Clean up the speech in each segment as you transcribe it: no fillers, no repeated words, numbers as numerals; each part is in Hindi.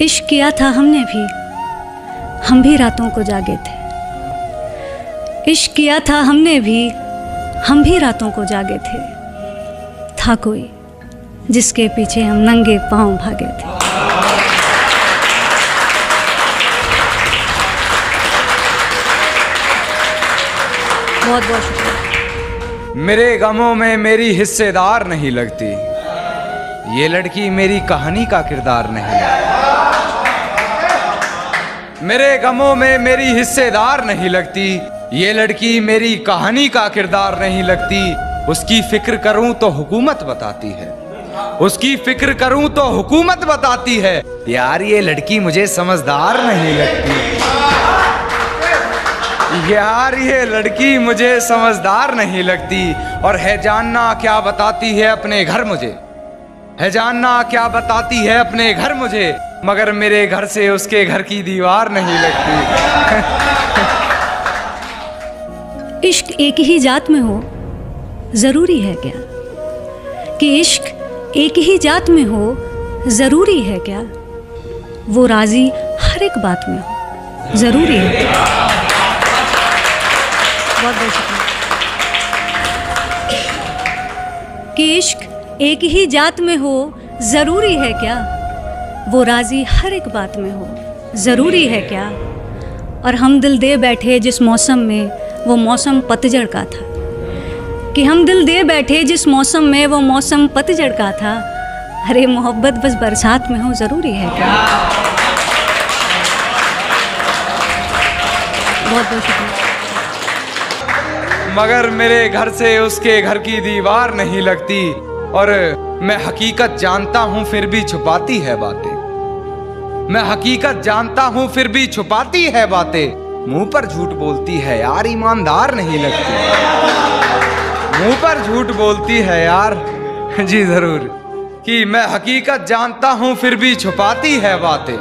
इश्क किया था हमने भी, हम भी रातों को जागे थे। इश्क किया था हमने भी, हम भी रातों को जागे थे। था कोई जिसके पीछे हम नंगे पांव भागे थे। बहुत बहुत शुक्रिया। मेरे गमों में मेरी हिस्सेदार नहीं लगती, ये लड़की मेरी कहानी का किरदार नहीं लगती। मेरे गमों में मेरी हिस्सेदार नहीं लगती, ये लड़की मेरी कहानी का किरदार नहीं लगती। उसकी फिक्र करूं तो हुकूमत बताती है, उसकी फिक्र करूं तो हुकूमत बताती है। यार ये लड़की मुझे समझदार नहीं लगती, यार ये लड़की मुझे समझदार नहीं लगती। और है जानना क्या बताती है अपने घर मुझे, है जानना क्या बताती है अपने घर मुझे, मगर मेरे घर से उसके घर की दीवार नहीं लगती। इश्क एक ही जात में हो जरूरी है क्या? कि इश्क एक ही जात में हो जरूरी है क्या? वो राजी हर एक बात में हो जरूरी है क्या? बहुत बहुत शुक्रिया। कि इश्क एक ही जात में हो जरूरी है क्या? वो राजी हर एक बात में हो जरूरी है क्या? और हम दिल दे बैठे जिस मौसम में, वो मौसम पतझड़ का था। कि हम दिल दे बैठे जिस मौसम में, वो मौसम पतझड़ का था। अरे मोहब्बत बस बरसात में हो जरूरी है क्या? बहुत बहुत शुक्रिया। मगर मेरे घर से उसके घर की दीवार नहीं लगती, और मैं हकीकत जानता हूं फिर भी छुपाती है बातें। मैं हकीकत जानता हूं फिर भी छुपाती है बातें। मुंह पर झूठ बोलती है यार, ईमानदार नहीं लगती। मुंह पर झूठ बोलती है यार, जी जरूर। कि मैं हकीकत जानता हूं फिर भी छुपाती है बातें।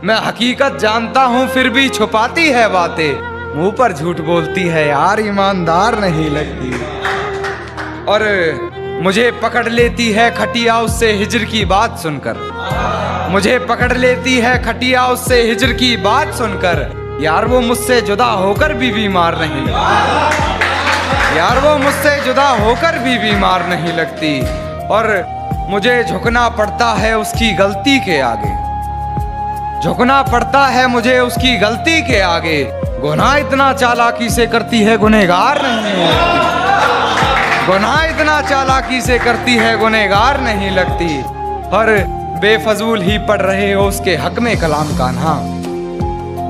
मैं हकीकत जानता हूं फिर भी छुपाती है बातें। मुंह पर झूठ बोलती है यार, ईमानदार नहीं लगती। और मुझे पकड़ लेती है खटिया उससे हिजर की बात सुनकर, मुझे पकड़ लेती है खटिया उससे हिजर की बात सुनकर। यार वो मुझसे जुदा होकर भी बीमार नहीं लगती, यार वो मुझसे जुदा होकर भी बीमार नहीं लगती। और मुझे झुकना पड़ता है उसकी गलती के आगे, झुकना पड़ता है मुझे उसकी गलती के आगे। गुनाह इतना चालाकी से करती है गुनहगार नहीं लगती, गुनाह इतना चालाकी से करती है गुनहगार नहीं लगती। और बेफजूल ही पढ़ रहे हो उसके हक में कलाम कान्हा,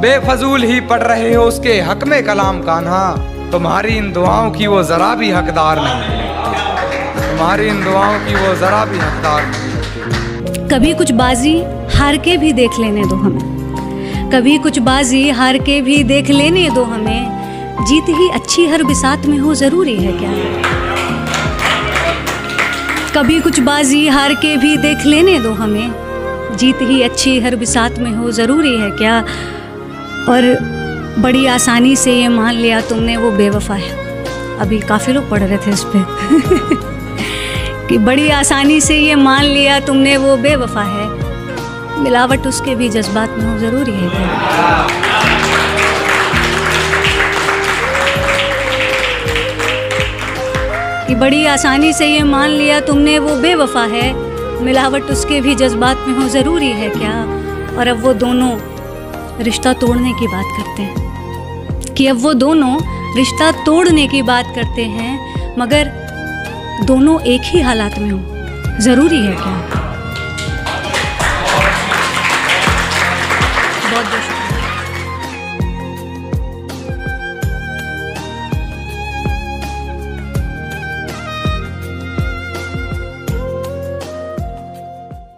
बेफजूल ही पढ़ रहे हो उसके हक में कलाम कान्हा। तुम्हारी इन दुआओं की वो जरा भी हकदार नहीं लगती, तुम्हारी इन दुआओं की वो जरा भी हकदार नहीं लगती। कभी कुछ बाजी हार के भी देख लेने दो हमें, कभी कुछ बाजी हार के भी देख लेने दो हमें। जीत ही अच्छी हर बिसात में हो जरूरी है क्या? कभी कुछ बाजी हार के भी देख लेने दो हमें, जीत ही अच्छी हर बिसात में हो जरूरी है क्या? और बड़ी आसानी से ये मान लिया तुमने वो बेवफा है। अभी काफ़ी लोग पढ़ रहे थे इस पे कि बड़ी आसानी से ये मान लिया तुमने वो बेवफा है। मिलावट उसके भी जज्बात में हो जरूरी है क्या? कि बड़ी आसानी से ये मान लिया तुमने वो बेवफा है, मिलावट उसके भी जज्बात में हो ज़रूरी है क्या? और अब वो दोनों रिश्ता तोड़ने की बात करते हैं, कि अब वो दोनों रिश्ता तोड़ने की बात करते हैं, मगर दोनों एक ही हालात में हो ज़रूरी है क्या?